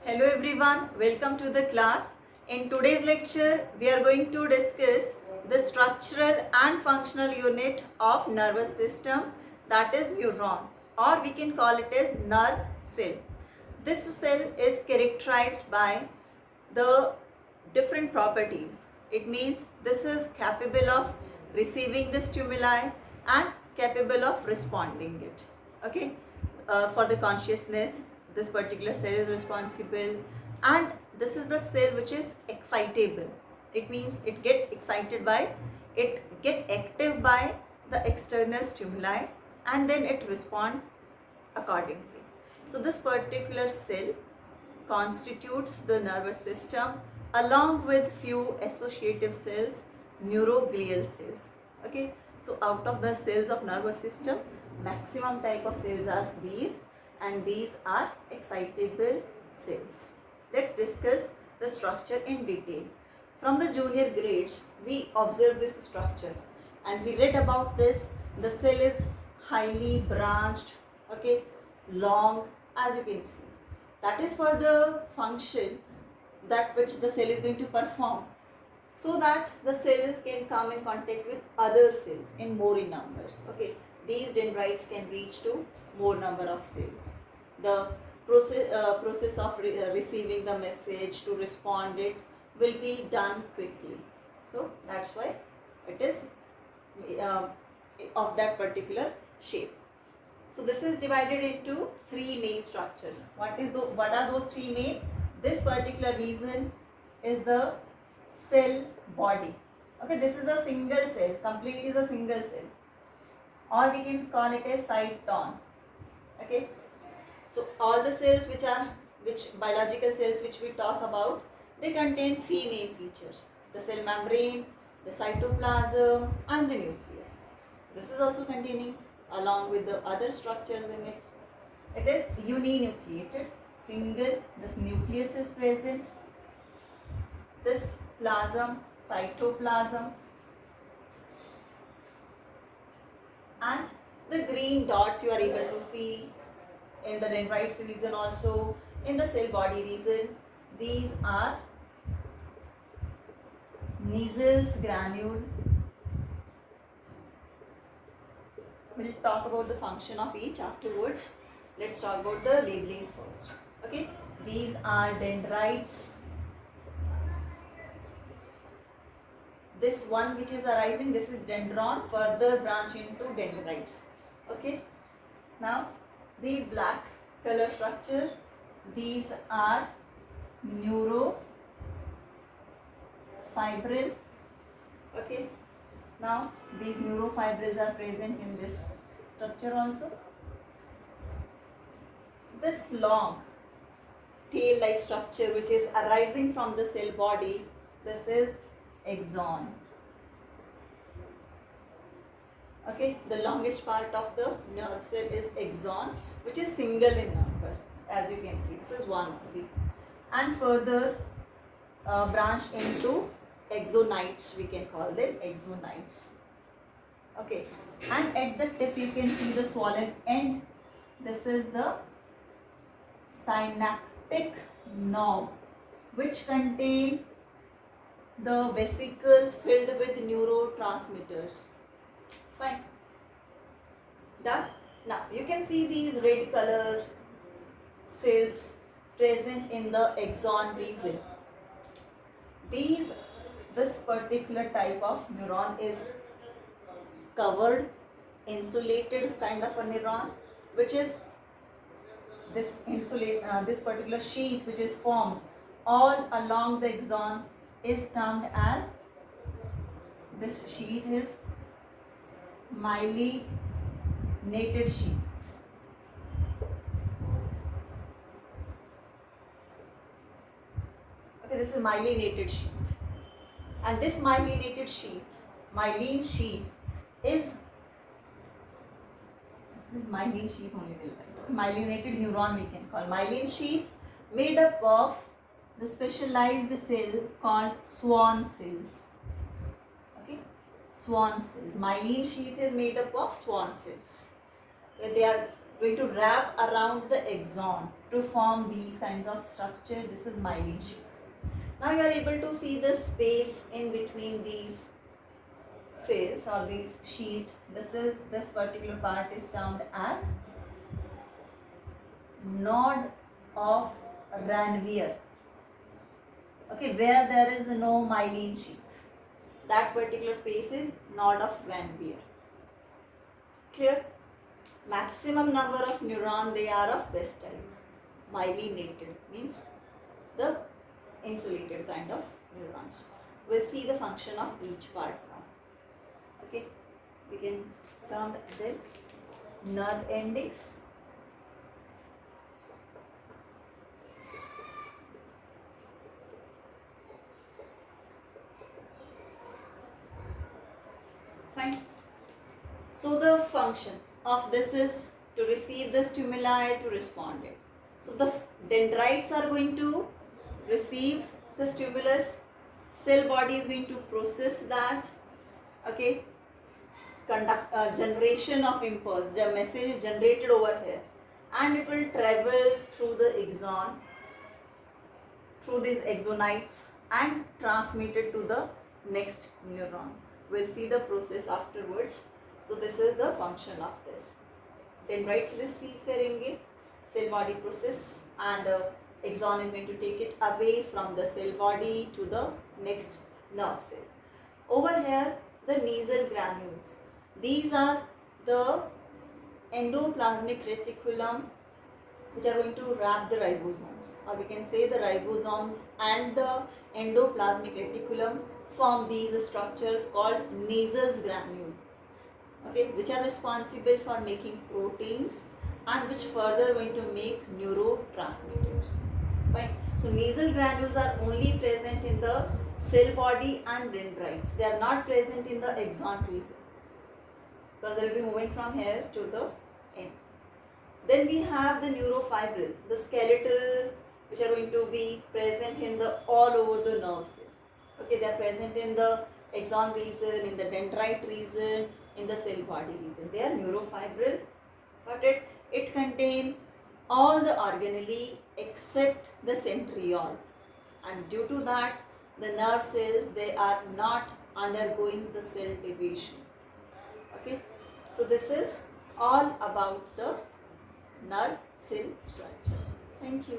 Hello everyone, welcome to the class. In today's lecture, we are going to discuss the structural and functional unit of nervous system, that is neuron, or we can call it as nerve cell. This cell is characterized by the different properties. It means this is capable of receiving the stimuli and capable of responding it. Okay, for the consciousness, this particular cell is responsible, and this is the cell which is excitable. It means it get excited by, it get active by the external stimuli, and then it respond accordingly. So this particular cell constitutes the nervous system along with few associative cells, neuroglial cells. Okay, so out of the cells of nervous system, maximum type of cells are these, and these are excitable cells. Let's discuss the structure in detail. From the junior grades, we observe this structure and we read about this. The cell is highly branched, okay, long, as you can see. That is for the function that which the cell is going to perform, so that the cell can come in contact with other cells in more in numbers. Okay, these dendrites can reach to more number of cells. The process of receiving the message to respond it will be done quickly. So that's why it is uh, of that particular shape. So this is divided into three main structures. What are those three main? This particular region is the cell body. Okay, this is a single cell. Complete is a single cell, or we can call it a cyton. Okay, so all the cells which biological cells which we talk about, they contain three main features: the cell membrane, the cytoplasm, and the nucleus. So this is also containing along with the other structures in it. It is uninucleated, single. This nucleus is present. This plasm, cytoplasm, and the green dots you are able to see in the dendrites region, also in the cell body region. These are Nissls granule. We'll talk about the function of each afterwards. Let's talk about the labeling first. Okay, these are dendrites. This one which is arising, this is dendron, further branch into dendrites. Okay, now these black color structure, these are neurofibril. Okay, now these neurofibrils are present in this structure also. This long tail like structure which is arising from the cell body, this is axon. Okay, the longest part of the nerve cell is axon, which is single in number, as you can see. This is one only, and further branched into axonites. We can call them axonites. Okay, and at the tip you can see the swollen end. This is the synaptic knob, which contain the vesicles filled with neurotransmitters. Fine. Done. Now you can see these red color cells present in the axon region. This particular type of neuron is covered, insulated kind of a neuron, which is this particular sheath which is formed all along the axon is termed as, this sheath is myelinated sheath. Okay, this is myelinated sheath, and this myelinated sheath, myelin sheath is, this is myelin sheath only will write. Myelinated neuron we can call. Myelin sheath made up of the specialized cell called Schwann cells. Okay, Schwann cells. Myelin sheath is made up of Schwann cells. They are going to wrap around the axon to form these kinds of structure. This is myelin sheath. Now you are able to see the space in between these cells or these sheet. This particular part is termed as node of Ranvier. Okay, where there is no myelin sheath. That particular space is node of Ranvier. Clear? Maximum number of neuron, they are of this type. Myelinated means the insulated kind of neurons. We'll see the function of each part now. Okay, we can term them nerve endings. Fine. So the function of this is to receive the stimuli, to respond it. So the dendrites are going to receive the stimulus, cell body is going to process that. Okay, generation of impulse, the message is generated over here and it will travel through the axon, through these axonites and transmitted to the next neuron. We'll see the process afterwards. So this is the function of this. Dendrites receive करेंगे, cell body process and axon is going to take it away from the cell body to the next nerve cell. Over here the nasal granules. These are the endoplasmic reticulum which are going to wrap the ribosomes, or we can say the ribosomes and the endoplasmic reticulum form these structures called nasal granule, okay, which are responsible for making proteins and which further going to make neurotransmitters. Fine. So nasal granules are only present in the cell body and dendrites. They are not present in the axon region because they will be moving from here to the end. Then we have the neurofibril, the skeletal, which are going to be present in the all over the nerve cell. Okay, they are present in the axon region, in the dendrite region, in the cell body region. They are neurofibril, but it contains all the organelle except the centriole, and due to that the nerve cells, they are not undergoing the cell division. Okay, so this is all about the nerve cell structure. Thank you.